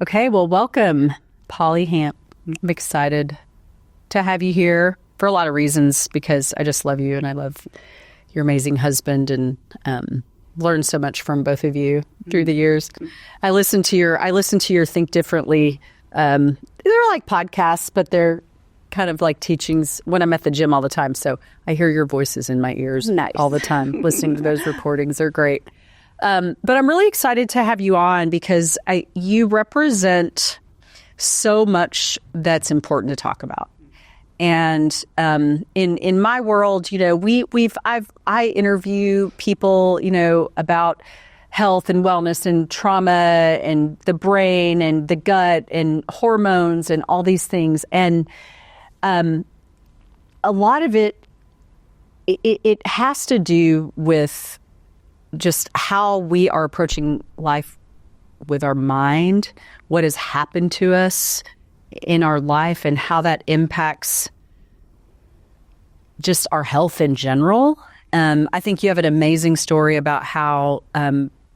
Okay, well, welcome, Polly Hamp. I'm excited to have you here for a lot of reasons because I just love you and I love your amazing husband and learned so much from both of you through the years. I listen to your Think Differently. They're like podcasts, but they're kind of like teachings when I'm at the gym all the time. So I hear your voices in my ears all the time, listening to those recordings. They're great. But I'm really excited to have you on because you represent so much that's important to talk about. And in my world, you know, I interview people, you know, about health and wellness and trauma and the brain and the gut and hormones and all these things. And a lot of it has to do with just how we are approaching life with our mind, what has happened to us in our life, and how that impacts just our health in general. I think you have an amazing story about how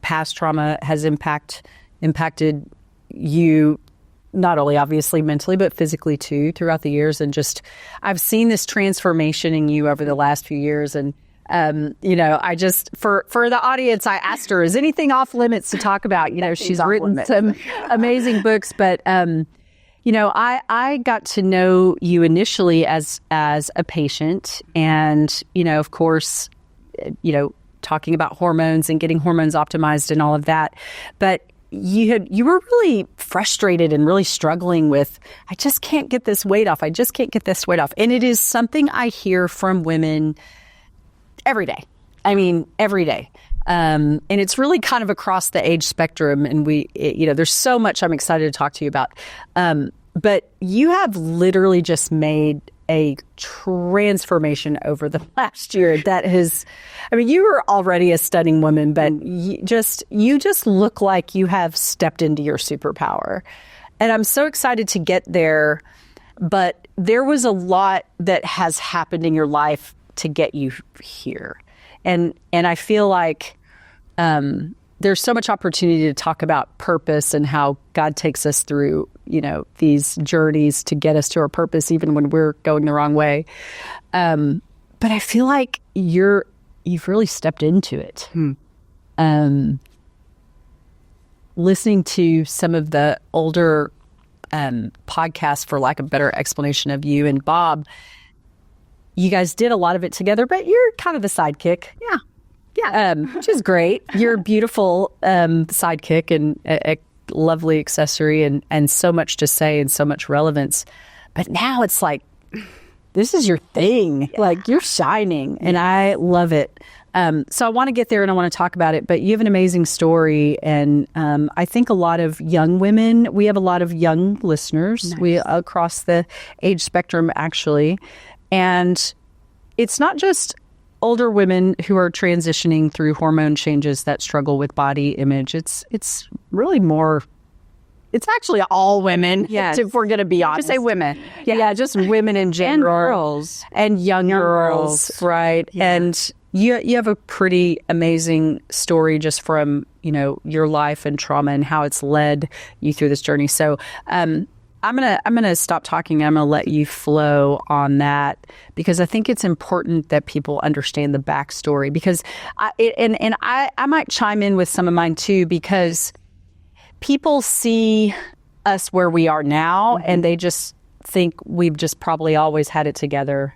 past trauma has impacted you, not only obviously mentally, but physically too, throughout the years. And just, I've seen this transformation in you over the last few years. And you know, I just, for the audience, I asked her, is anything off limits to talk about? You know, she's written some amazing books, but, you know, I got to know you initially as a patient and, you know, of course, you know, talking about hormones and getting hormones optimized and all of that. But you were really frustrated and really struggling with, I just can't get this weight off. I just can't get this weight off. And it is something I hear from women every day. I mean, every day. And it's really kind of across the age spectrum. And you know, there's so much I'm excited to talk to you about. But you have literally just made a transformation over the last year that has, I mean, you were already a stunning woman, but you just look like you have stepped into your superpower. And I'm so excited to get there. But there was a lot that has happened in your life to get you here. And I feel like there's so much opportunity to talk about purpose and how God takes us through, you know, these journeys to get us to our purpose, even when we're going the wrong way. But I feel like you've really stepped into it. Listening to some of the older podcasts, for lack of a better explanation, of you and Bob, you guys did a lot of it together, but you're kind of the sidekick. Yeah. Which is great. You're a beautiful sidekick and a lovely accessory and so much to say and so much relevance. But now it's like, this is your thing. Yeah. Like, you're shining and I love it. So I want to get there and I want to talk about it, but you have an amazing story. And I think a lot of young women, we have a lot of young listeners. Nice. We across the age spectrum, actually. And it's not just older women who are transitioning through hormone changes that struggle with body image. It's really more, it's actually all women. Yes. If we're going to be honest. Just say women. Yeah, just women in general. And girls. And young girls. Right. Yeah. And you have a pretty amazing story just from, you know, your life and trauma and how it's led you through this journey. So, I'm gonna stop talking. I'm gonna let you flow on that because I think it's important that people understand the backstory. Because I might chime in with some of mine too, because people see us where we are now, and they just think we've just probably always had it together.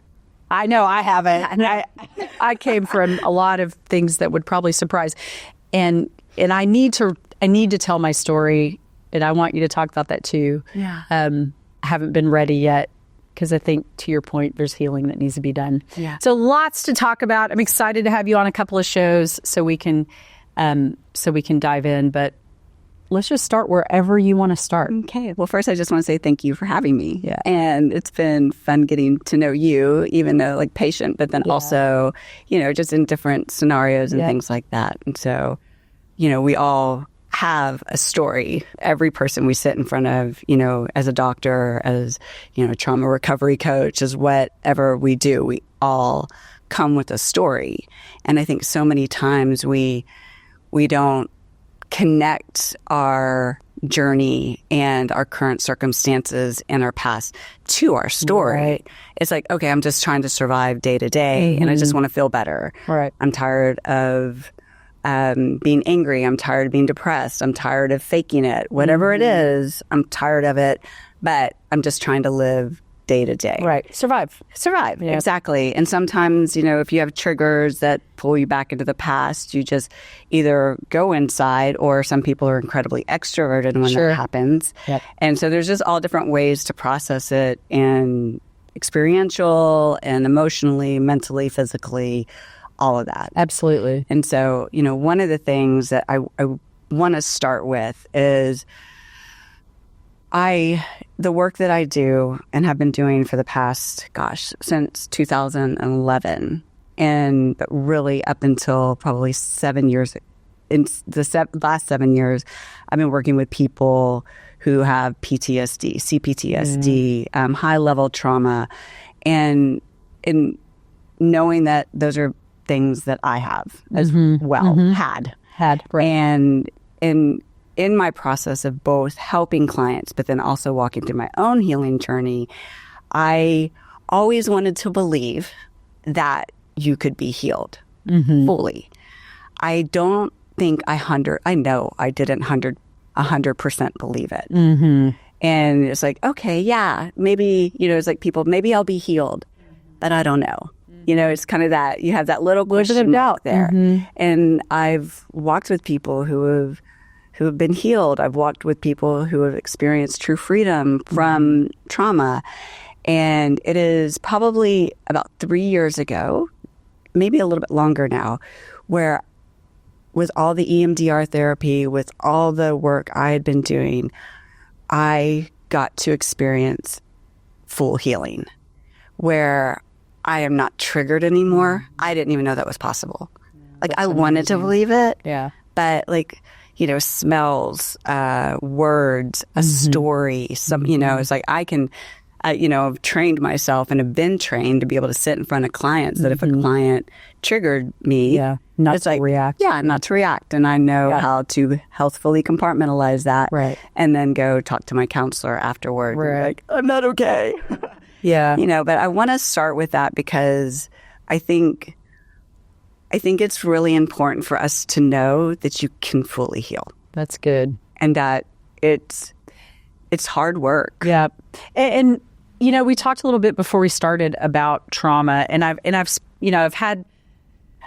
I know I haven't. I came from a lot of things that would probably surprise, and I need to tell my story. And I want you to talk about that too. Yeah. I haven't been ready yet because I think, to your point, there's healing that needs to be done. Yeah. So lots to talk about. I'm excited to have you on a couple of shows so we can dive in. But let's just start wherever you want to start. Okay. Well, first, I just want to say thank you for having me. Yeah. And it's been fun getting to know you, even though like patient, but then also, you know, just in different scenarios and things like that. And so, you know, we all have a story. Every person we sit in front of, you know, as a doctor, as, you know, a trauma recovery coach, as whatever we do, we all come with a story. And I think so many times we don't connect our journey and our current circumstances and our past to our story. Right. It's like, okay, I'm just trying to survive day to day and I just want to feel better. Right. I'm tired of being angry. I'm tired of being depressed. I'm tired of faking it. Whatever it is, I'm tired of it, but I'm just trying to live day to day. Right. Survive. Yeah. Exactly. And sometimes, if you have triggers that pull you back into the past, you just either go inside, or some people are incredibly extroverted when that happens. Yep. And so there's just all different ways to process it, and experiential and emotionally, mentally, physically, all of that. Absolutely. And so, one of the things that I want to start with is the work that I do and have been doing for the past, since 2011, and really up until probably 7 years. In the last 7 years, I've been working with people who have PTSD, CPTSD, high-level trauma, and in knowing that those are things that I have as well, had. Right. And in my process of both helping clients, but then also walking through my own healing journey, I always wanted to believe that you could be healed fully. I don't think I know I didn't 100% believe it. And it's like, okay, yeah, maybe, it's like people, maybe I'll be healed, but I don't know. It's kind of that, you have that little question out there. And I've walked with people who have been healed. I've walked with people who have experienced true freedom from trauma. And it is probably about 3 years ago, maybe a little bit longer now, where with all the EMDR therapy, with all the work I had been doing, I got to experience full healing, where I am not triggered anymore. I didn't even know that was possible. Like, I wanted to believe it. Yeah. But smells, words, a story, it's like I can, I've trained myself and have been trained to be able to sit in front of clients that if a client triggered me, not to react. Yeah, not to react. And I know how to healthfully compartmentalize that. Right. And then go talk to my counselor afterward. Right. Like, I'm not okay. Yeah. But I want to start with that because I think it's really important for us to know that you can fully heal. That's good. And that it's hard work. Yeah. And we talked a little bit before we started about trauma, and I've had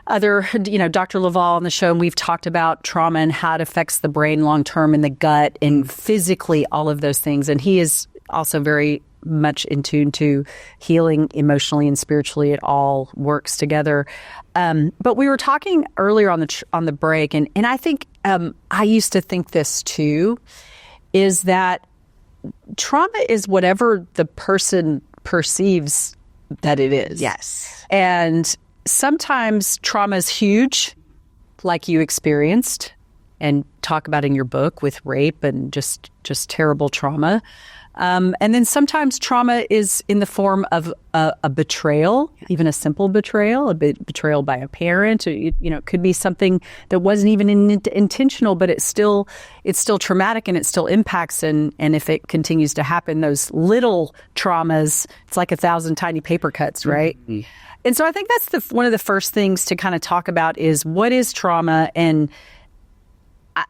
other, Dr. Laval on the show, and we've talked about trauma and how it affects the brain long term and the gut and physically, all of those things. And he is also very much in tune to healing emotionally and spiritually. It all works together. But we were talking earlier on the break, and I think I used to think this too, is that trauma is whatever the person perceives that it is. Yes. And sometimes trauma is huge, like you experienced and talk about in your book with rape and just terrible trauma. And then sometimes trauma is in the form of a betrayal, even a simple betrayal, betrayal by a parent. Or, it could be something that wasn't even intentional, but it's still traumatic and it still impacts. And if it continues to happen, those little traumas, it's like 1,000 tiny paper cuts, right? Mm-hmm. And so I think that's one of the first things to kind of talk about is what is trauma. And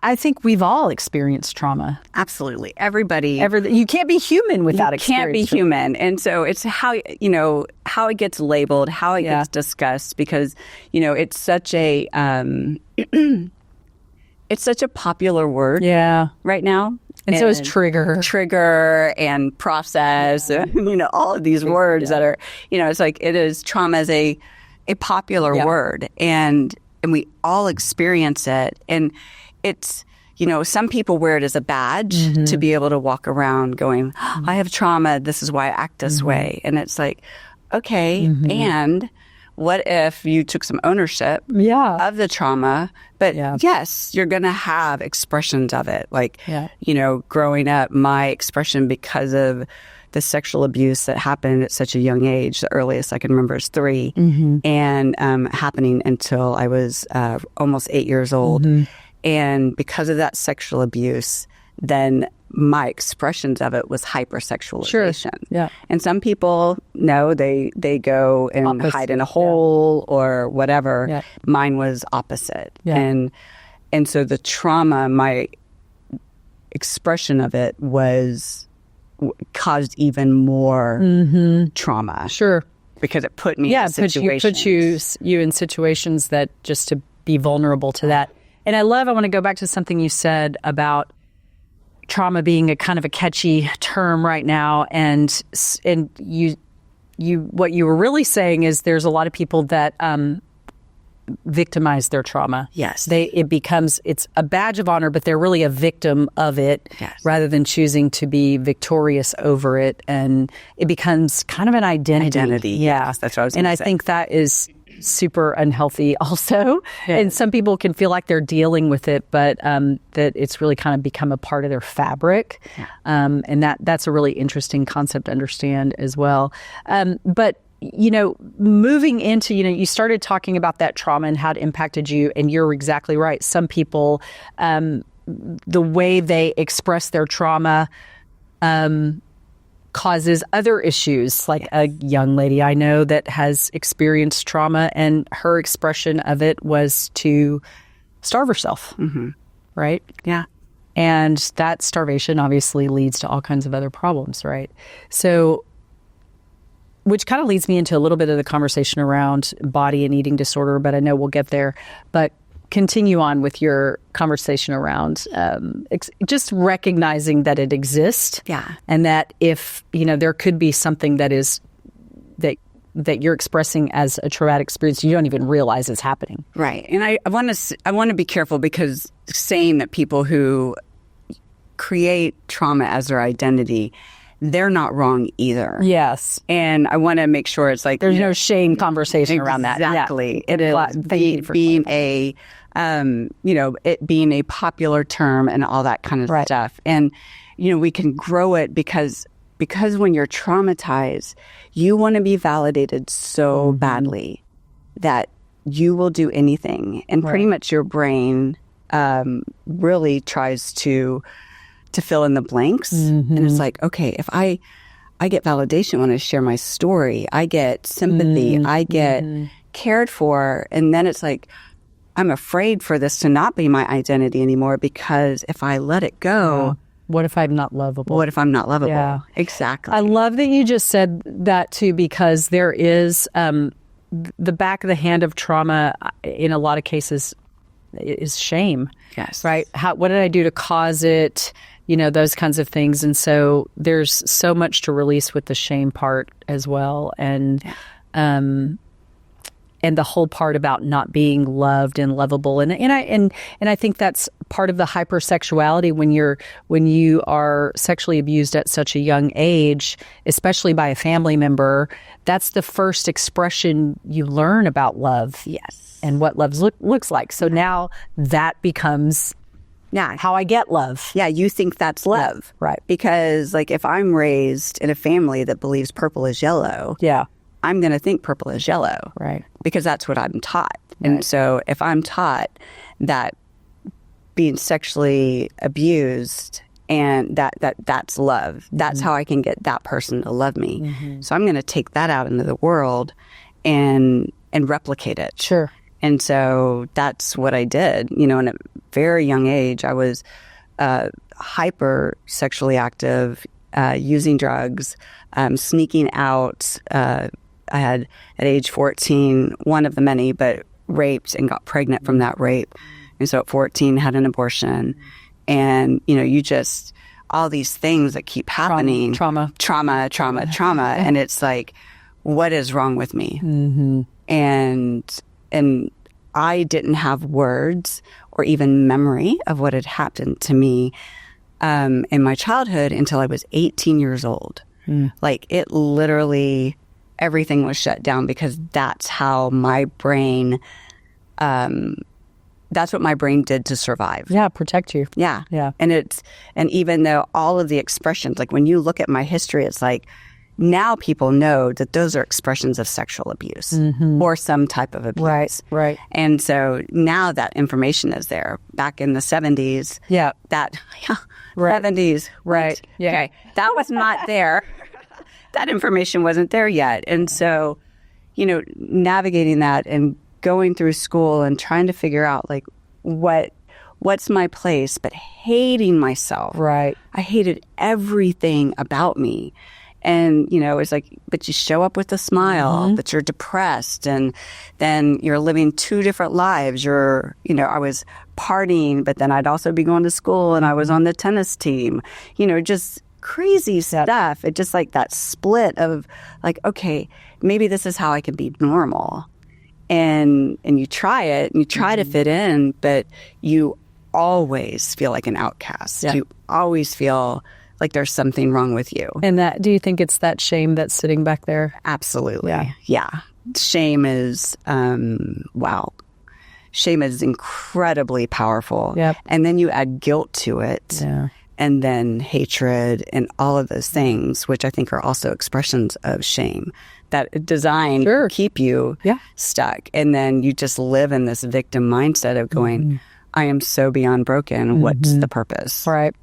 I think we've all experienced trauma. Absolutely. Everybody. You can't be human without experience. You can't be human. And so it's how it gets labeled, how it gets discussed, because, it's such a it's such a popular word right now. And so is trigger and process, all of these words that are, it's like it is trauma as a popular word, and we all experience it. And it's, some people wear it as a badge to be able to walk around going, I have trauma. This is why I act this way. And it's like, okay. And what if you took some ownership of the trauma? But yes, you're going to have expressions of it. Like, growing up, my expression because of the sexual abuse that happened at such a young age, the earliest I can remember is 3, and happening until I was almost 8 years old. And because of that sexual abuse, then my expressions of it was hypersexualization. Sure. Yeah. And some people, no, they go and Opposite. hide in a hole or whatever. Yeah. Mine was opposite. Yeah. And so the trauma, my expression of it caused even more trauma. Sure. Because it put me in situations. Put you in situations that just to be vulnerable to that. And I want to go back to something you said about trauma being a kind of a catchy term right now. And you what you were really saying is there's a lot of people that victimize their trauma. Yes. It's a badge of honor, but they're really a victim of it rather than choosing to be victorious over it. And it becomes kind of an identity. Yeah. Yes, that's what I was And gonna I say. think that is super unhealthy also. And some people can feel like they're dealing with it, but that it's really kind of become a part of their fabric. And that's a really interesting concept to understand as well. But moving into, you started talking about that trauma and how it impacted you, and you're exactly right. Some people, the way they express their trauma causes other issues, like a young lady I know that has experienced trauma, and her expression of it was to starve herself, right? Yeah. And that starvation obviously leads to all kinds of other problems, right? So, which kind of leads me into a little bit of the conversation around body and eating disorder, but I know we'll get there. But continue on with your conversation around just recognizing that it exists. Yeah. And that if, there could be something that is that you're expressing as a traumatic experience, you don't even realize it's happening. Right. And I want to be careful, because saying that people who create trauma as their identity, they're not wrong either. Yes. And I want to make sure it's like There's no shame conversation around that. Exactly. Yeah. It is being a it being a popular term and all that kind of stuff. And we can grow it because when you're traumatized, you want to be validated so badly that you will do anything. And pretty much your brain really tries to fill in the blanks. And it's like, okay, if I get validation when I share my story, I get sympathy, I get cared for. And then it's like, I'm afraid for this to not be my identity anymore, because if I let it go, what if I'm not lovable? What if I'm not lovable? Yeah. Exactly. I love that you just said that too, because there is the back of the hand of trauma in a lot of cases is shame. Yes. Right? What did I do to cause it? Those kinds of things. And so there's so much to release with the shame part as well. And and the whole part about not being loved and lovable. And I think that's part of the hypersexuality when you are sexually abused at such a young age, especially by a family member. That's the first expression you learn about love. Yes. And what love looks like. So now that becomes how I get love. Yeah, you think that's love. Right. Because if I'm raised in a family that believes purple is yellow, I'm going to think purple is yellow. Right. Because that's what I'm taught. Right. And so if I'm taught that being sexually abused and that's love, that's how I can get that person to love me. So I'm going to take that out into the world and replicate it. Sure. And so that's what I did. In a very young age, I was hyper sexually active, using drugs, sneaking out. I had, at age 14, one of the many, but raped and got pregnant from that rape. And so at 14, had an abortion. And, you just, all these things that keep happening. Trauma. And it's like, what is wrong with me? And I didn't have words or even memory of what had happened to me in my childhood until I was 18 years old. It literally, everything was shut down, because that's how my brain, that's what my brain did to survive. Yeah, protect you. Yeah. And even though all of the expressions, when you look at my history, it's like, now people know that those are expressions of sexual abuse or some type of abuse. Right. And so now that information is there. Back in the 70s, that 70s, right? Yeah, okay, that was not there. That information wasn't there yet. And so, navigating that and going through school and trying to figure out like what's my place, but hating myself. Right. I hated everything about me. And, it's like, but you show up with a smile, but you're depressed. And then you're living two different lives. I was partying, but then I'd also be going to school and I was on the tennis team, just crazy stuff. It just like that split of like, okay, maybe this is how I can be normal. And you try it and you try to fit in, but you always feel like an outcast. You always feel like there's something wrong with you. And do you think it's that shame that's sitting back there? Absolutely. Yeah. Shame is, wow. Shame is incredibly powerful. Yep. And then you add guilt to it. Yeah. And then hatred and all of those things, which I think are also expressions of shame that are designed to keep you stuck. And then you just live in this victim mindset of going, I am so beyond broken. What's the purpose? Right.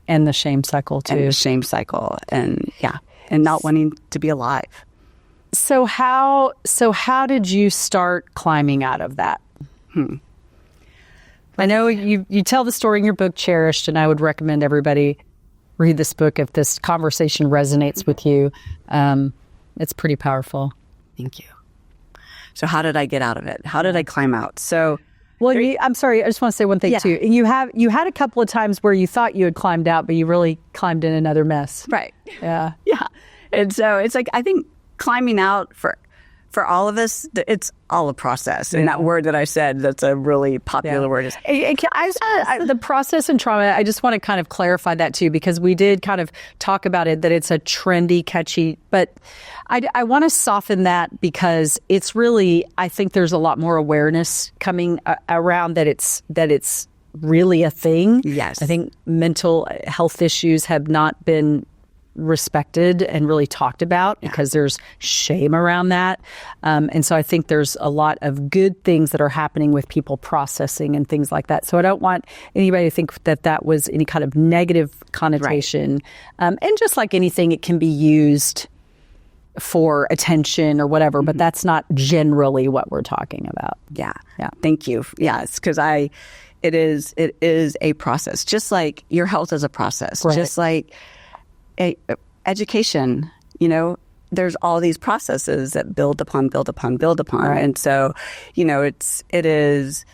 And the shame cycle too. And the shame cycle. And and not wanting to be alive. So how did you start climbing out of that? I know you tell the story in your book, Cherished, and I would recommend everybody read this book if this conversation resonates with you. It's pretty powerful. Thank you. So how did I get out of it? How did I climb out? So... Well, I'm sorry. I just want to say one thing too. And you had a couple of times where you thought you had climbed out, but you really climbed in another mess. Right. Yeah. Yeah. And so it's like, I think climbing out for all of us, it's all a process. And that word that I said, that's a really popular word. Is the process and trauma, I just want to kind of clarify that too, because we did kind of talk about it, that it's a trendy, catchy, but I want to soften that because it's really, I think there's a lot more awareness coming around that it's really a thing. Yes. I think mental health issues have not been respected and really talked about because there's shame around that. And so I think there's a lot of good things that are happening with people processing and things like that. So I don't want anybody to think that was any kind of negative connotation. Right. And just like anything, it can be used for attention or whatever, but that's not generally what we're talking about. Yeah. Thank you. Yes, because it is a process, just like your health is a process, just like education, there's all these processes that build upon. Right. And so, it is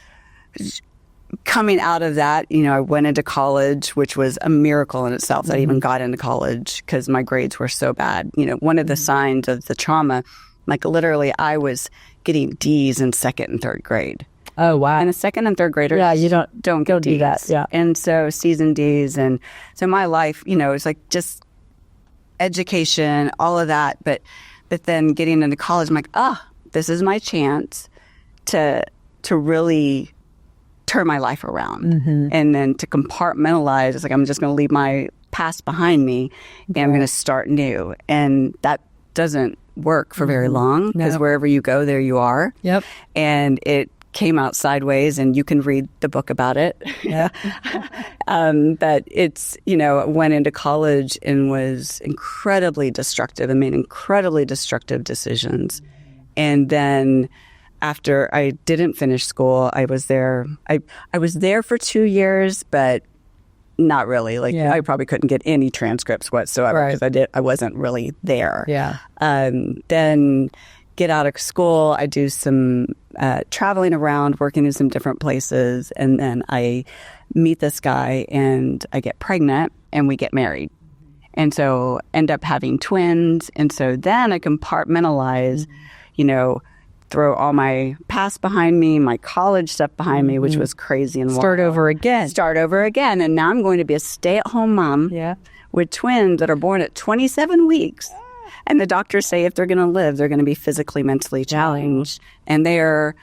coming out of that. I went into college, which was a miracle in itself that I even got into college because my grades were so bad. One of the signs of the trauma, like literally I was getting D's in second and third grade. Oh, wow. And the second and third graders you don't get do D's. that. Yeah. And so C's and D's. And so my life, it's like just education, all of that. But then getting into college, I'm like, this is my chance to really turn my life around. And then to compartmentalize. It's like, I'm just going to leave my past behind me and I'm going to start new. And that doesn't work for very long because wherever you go, there you are. Yep. And it came out sideways, and you can read the book about it. Yeah. But it's, went into college and was incredibly destructive and made incredibly destructive decisions. And then after I didn't finish school, I was there. I was there for 2 years, but not really. I probably couldn't get any transcripts whatsoever because I wasn't really there. Yeah. Then get out of school, I do some traveling around, working in some different places, and then I meet this guy and I get pregnant and we get married. And so end up having twins. And so then I compartmentalize, throw all my past behind me, my college stuff behind me, which was crazy and Start over again. And now I'm going to be a stay-at-home mom with twins that are born at 27 weeks. And the doctors say if they're going to live, they're going to be physically, mentally challenged. And they're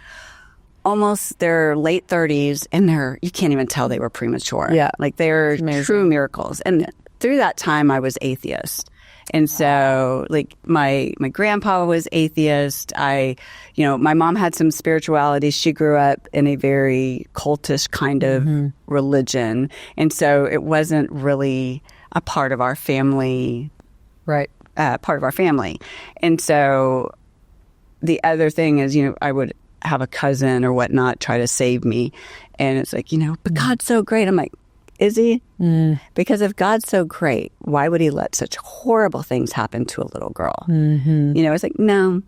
almost their late 30s, and you can't even tell they were premature. Yeah. Like they're true miracles. And through that time, I was atheist. And so like my grandpa was atheist. My mom had some spirituality. She grew up in a very cultish kind of religion. And so it wasn't really a part of our family. Right. And so the other thing is, I would have a cousin or whatnot try to save me. And it's like, but God's so great. I'm like, is he? Because if God's so great, why would he let such horrible things happen to a little girl? It's like, no,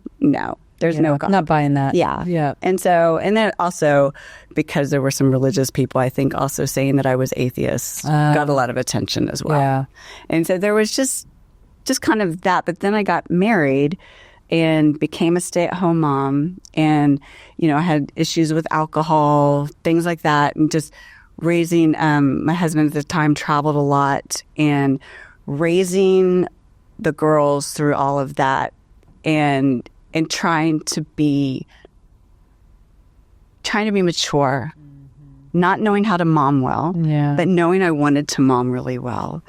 there's no God. Not buying that. Yeah. And then also because there were some religious people, I think also saying that I was atheist got a lot of attention as well. Yeah. And so there was just kind of that. But then I got married and became a stay-at-home mom. And, I had issues with alcohol, things like that. And just raising, my husband at the time traveled a lot, and raising the girls through all of that and trying to be mature, not knowing how to mom well, but knowing I wanted to mom really well,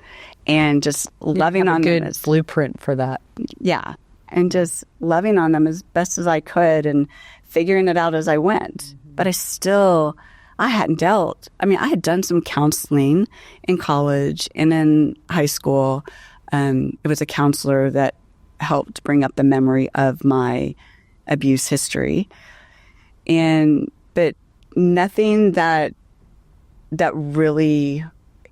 and just loving on them. Good blueprint for that. Yeah. And just loving on them as best as I could and figuring it out as I went. But I hadn't dealt. I mean, I had done some counseling in college and in high school. It was a counselor that helped bring up the memory of my abuse history. But nothing that really,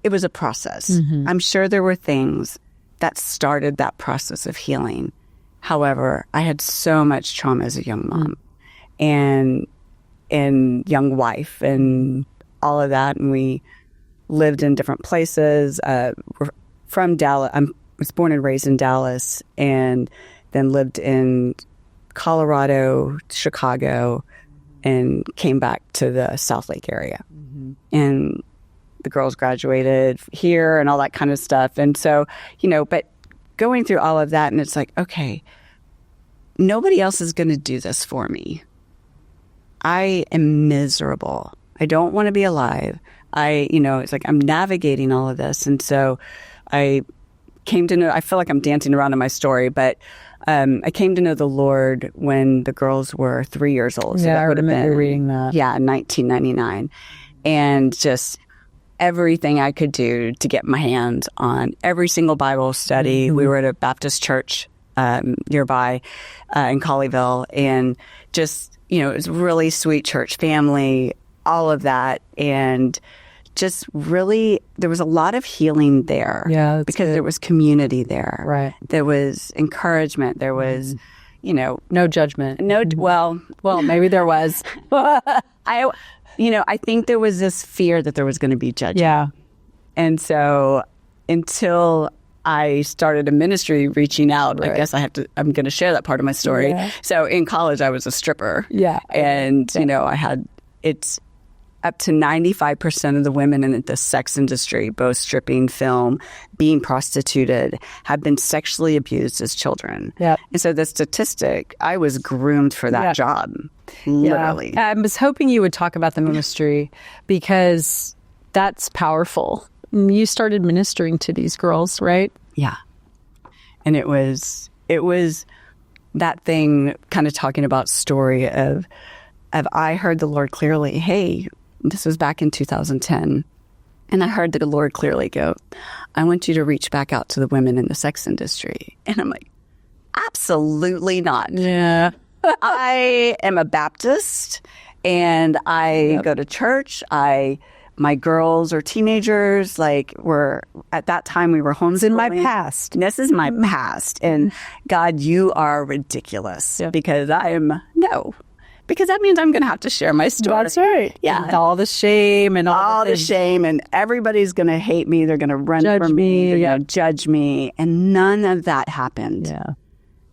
it was a process. I'm sure there were things that started that process of healing. However, I had so much trauma as a young mom and young wife and all of that. And we lived in different places. We're from Dallas. I was born and raised in Dallas, and then lived in Colorado, Chicago, and came back to the South Lake area. And the girls graduated here and all that kind of stuff. And so, but going through all of that, and it's like, okay, nobody else is going to do this for me. I am miserable. I don't want to be alive. It's like I'm navigating all of this. And so I came to know, I feel like I'm dancing around in my story, but I came to know the Lord when the girls were 3 years old. So I remember reading that. Yeah, 1999. And just everything I could do to get my hands on every single Bible study. We were at a Baptist church nearby in Colleyville, and just, it was a really sweet church family, all of that. And just really, there was a lot of healing there. Yeah, because there was community there. Right. There was encouragement. There was, no judgment. Well, maybe there was. I think there was this fear that there was going to be judgment. Yeah. And so until I started a ministry reaching out, right. I guess I'm going to share that part of my story. Yeah. So in college, I was a stripper. Yeah. And, it's up to 95% of the women in the sex industry, both stripping, film, being prostituted, have been sexually abused as children. Yeah. And so the statistic, I was groomed for that job, literally. Yeah. I was hoping you would talk about the ministry because that's powerful. You started ministering to these girls, right? Yeah. And it was that thing, kind of talking about story of I heard the Lord clearly, hey, this was back in 2010. And I heard the Lord clearly go, I want you to reach back out to the women in the sex industry. And I'm like, absolutely not. Yeah. I am a Baptist, and I go to church. My girls are teenagers. At that time, we were homeschooling. It's in my past. This is my past. And God, you are ridiculous because because that means I'm going to have to share my story. That's right. Yeah. And all the shame and all the shame, and everybody's going to hate me. They're going to run from me. They're going to judge me. And none of that happened. Yeah.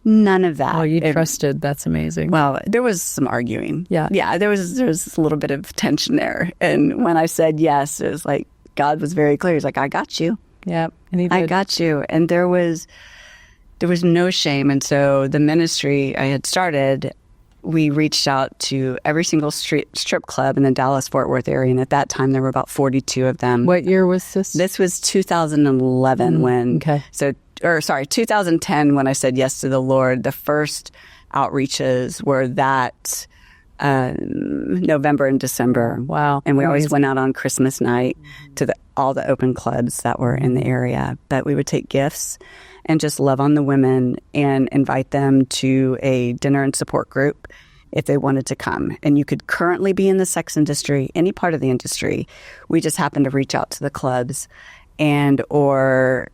None of that. Oh, you trusted. That's amazing. Well, there was some arguing. Yeah. Yeah, there was a little bit of tension there. And when I said yes, it was like God was very clear. He's like, I got you. Yeah. And he did. I got you. And there was no shame. And so the ministry I had started, we reached out to every single strip club in the Dallas-Fort Worth area. And at that time, there were about 42 of them. What year was this? This was 2011 when... Okay. So 2010, when I said yes to the Lord, the first outreaches were that November and December. Wow. And we always went out on Christmas night to all the open clubs that were in the area. But we would take gifts and just love on the women and invite them to a dinner and support group if they wanted to come. And you could currently be in the sex industry, any part of the industry. We just happened to reach out to the clubs and or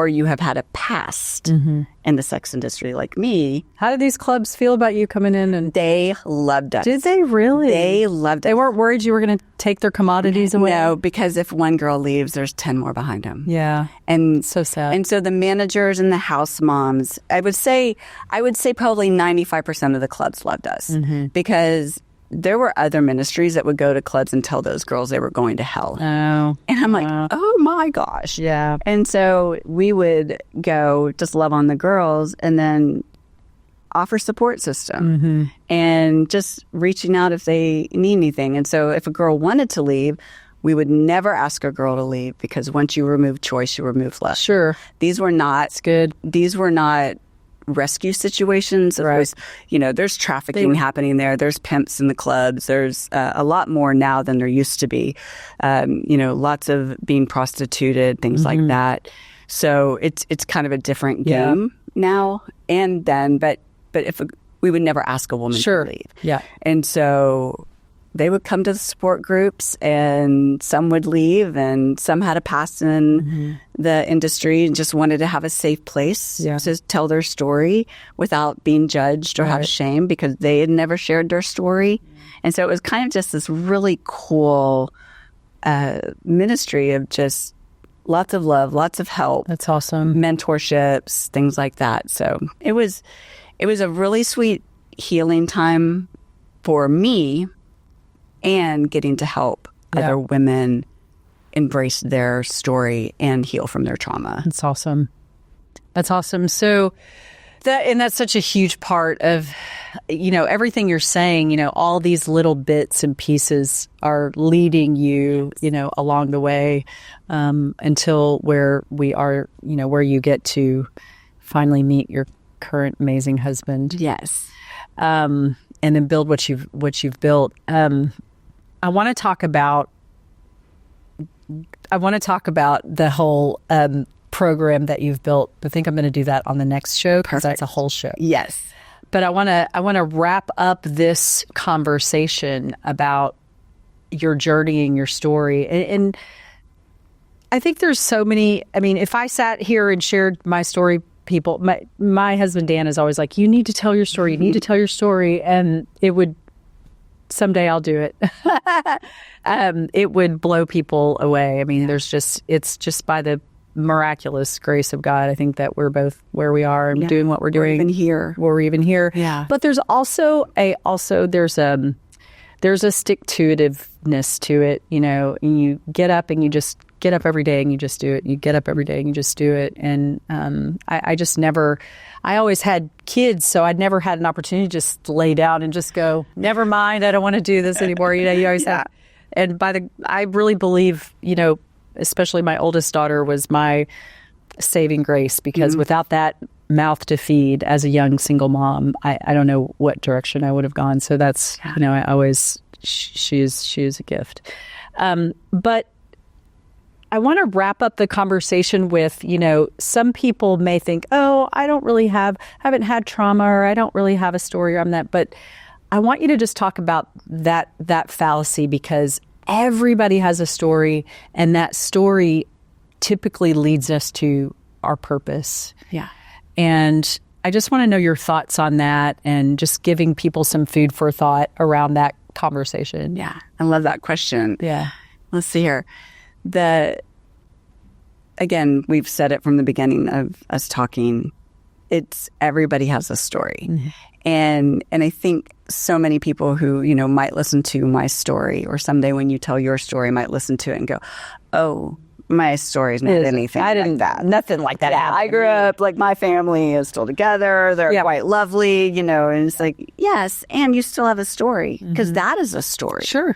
you have had a past in the sex industry like me. How did these clubs feel about you coming in? And they loved us. Did they really? They loved us. They weren't worried you were going to take their commodities away? No, because if one girl leaves, there's 10 more behind them. Yeah. And so sad. And so the managers and the house moms, I would say probably 95% of the clubs loved us because there were other ministries that would go to clubs and tell those girls they were going to hell. Oh. And I'm like, oh my gosh. Yeah. And so we would go just love on the girls and then offer support system and just reaching out if they need anything. And so if a girl wanted to leave, we would never ask a girl to leave because once you remove choice, you remove love. Sure. These were not rescue situations. Right. Was, there's trafficking happening there. There's pimps in the clubs. There's a lot more now than there used to be. Lots of being prostituted, things like that. So it's kind of a different game now and then. But we would never ask a woman to leave. Yeah. And so they would come to the support groups and some would leave and some had a past in the industry and just wanted to have a safe place to tell their story without being judged or have shame because they had never shared their story. And so it was kind of just this really cool ministry of just lots of love, lots of help. That's awesome. Mentorships, things like that. So it was a really sweet healing time for me and getting to help other women embrace their story and heal from their trauma. That's awesome. That's awesome. So that's such a huge part of, everything you're saying, all these little bits and pieces are leading you, along the way, until where we are, where you get to finally meet your current amazing husband. Yes. And then build what you've built. I want to talk about the whole program that you've built. I think I'm going to do that on the next show because that's a whole show. Yes. But I want to wrap up this conversation about your journey and your story. And I think there's so many. I mean, if I sat here and shared my story, my husband Dan is always like, "You need to tell your story. You need to tell your story," and it would. Someday I'll do it. It would blow people away. I mean, it's just by the miraculous grace of God, I think that we're both where we are and doing what we're doing. We're even here. Yeah. But there's also there's a stick-to-itiveness to it, and you get up and you just get up every day and you just do it. You get up every day and you just do it. And I always had kids, so I'd never had an opportunity to just lay down and just go, never mind, I don't want to do this anymore. You always have. And I really believe, especially my oldest daughter was my saving grace because without that mouth to feed as a young single mom, I don't know what direction I would have gone. So that's, I always, she is a gift. But I want to wrap up the conversation with, some people may think, oh, I haven't had trauma or I don't really have a story on that. But I want you to just talk about that fallacy because everybody has a story and that story typically leads us to our purpose. Yeah. And I just want to know your thoughts on that and just giving people some food for thought around that conversation. Yeah. I love that question. Yeah. Let's see here. Again, we've said it from the beginning of us talking. It's everybody has a story. Mm-hmm. And I think so many people who, might listen to my story or someday when you tell your story might listen to it and go, oh, my story is not anything like that. Nothing like that. Yeah, I grew up, my family is still together. They're quite lovely, and it's like, yes, and you still have a story because that is a story. Sure.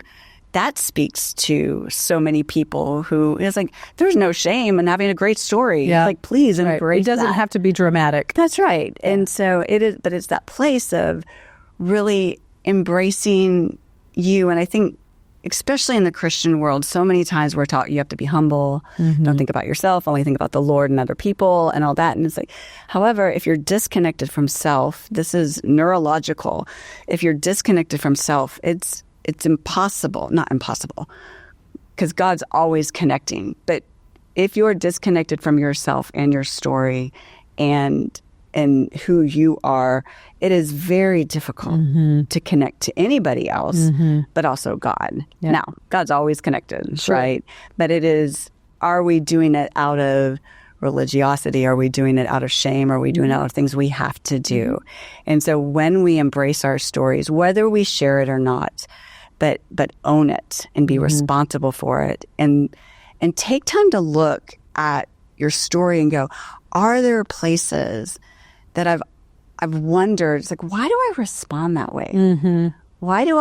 that speaks to so many people who it's like, there's no shame in having a great story. Yeah. Like, please embrace It doesn't that. have to be dramatic. That's right. And so it is, but it's that place of really embracing you. And I think, especially in the Christian world, so many times we're taught you have to be humble, don't think about yourself, only think about the Lord and other people and all that. And it's like, however, if you're disconnected from self, this is neurological. If you're disconnected from self, it's impossible, not impossible, because God's always connecting. But if you're disconnected from yourself and your story and who you are, it is very difficult to connect to anybody else, but also God. Yeah. Now, God's always connected, right? But it is, are we doing it out of religiosity? Are we doing it out of shame? Are we doing it out of things we have to do? And so when we embrace our stories, whether we share it or not, but own it and be responsible for it, and take time to look at your story and go, are there places that I've wondered, it's like, why do I respond that way? Why do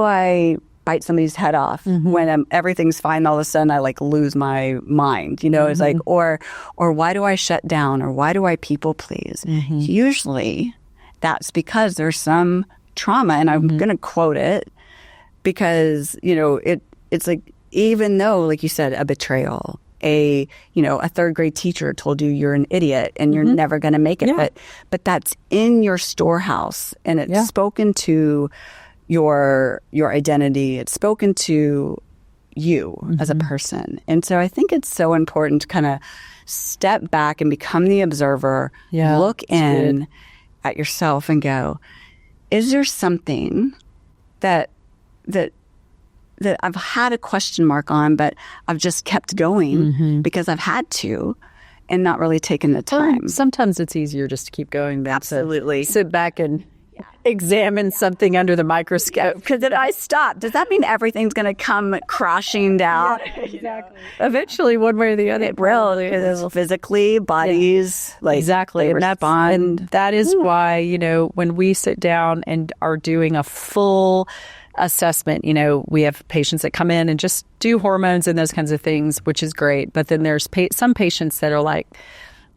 I bite somebody's head off when everything's fine? All of a sudden, I like lose my mind. You know, it's like, or why do I shut down? Or why do I people please? Usually, that's because there's some trauma, and I'm going to quote it because it's like, even though, like you said, a betrayal, a third grade teacher told you you're an idiot and you're never going to make it, but that's in your storehouse, and it's spoken to your identity. It's spoken to you as a person. And so I think it's so important to kind of step back and become the observer, look in at yourself and go, is there something that I've had a question mark on, but I've just kept going because I've had to, and not really taken the time. Sometimes it's easier just to keep going than Absolutely. to sit back and examine something under the microscope. Because if I stop, does that mean everything's going to come crashing down? Exactly. Eventually, one way or the other. It will. Because physically, bodies, like, exactly. And that is why, when we sit down and are doing a full assessment, we have patients that come in and just do hormones and those kinds of things, which is great. But then there's some patients that are like,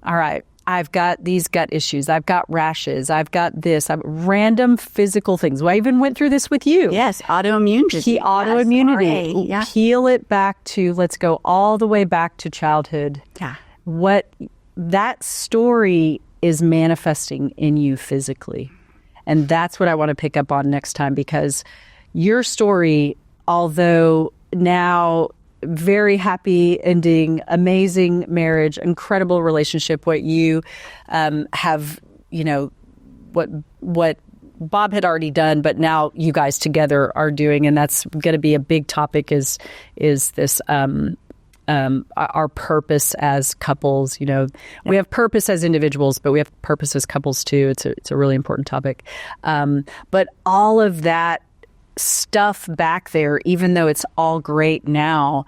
all right, I've got these gut issues. I've got rashes. I've got this. I've random physical things. Well, I even went through this with you. Yes, autoimmunity. Autoimmunity. Yeah. Peel it back to, let's go all the way back to childhood. Yeah. What that story is manifesting in you physically. And that's what I want to pick up on next time, because your story, although now very happy ending, amazing marriage, incredible relationship, what you have, what Bob had already done, but now you guys together are doing, and that's going to be a big topic is this our purpose as couples. We have purpose as individuals, but we have purpose as couples too. It's a really important topic. But all of that stuff back there, even though it's all great now,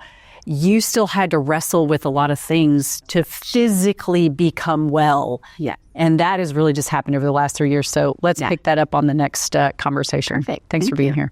you still had to wrestle with a lot of things to physically become well. Yeah. And that has really just happened over the last 3 years. So let's pick that up on the next conversation. Perfect. Thanks for being here.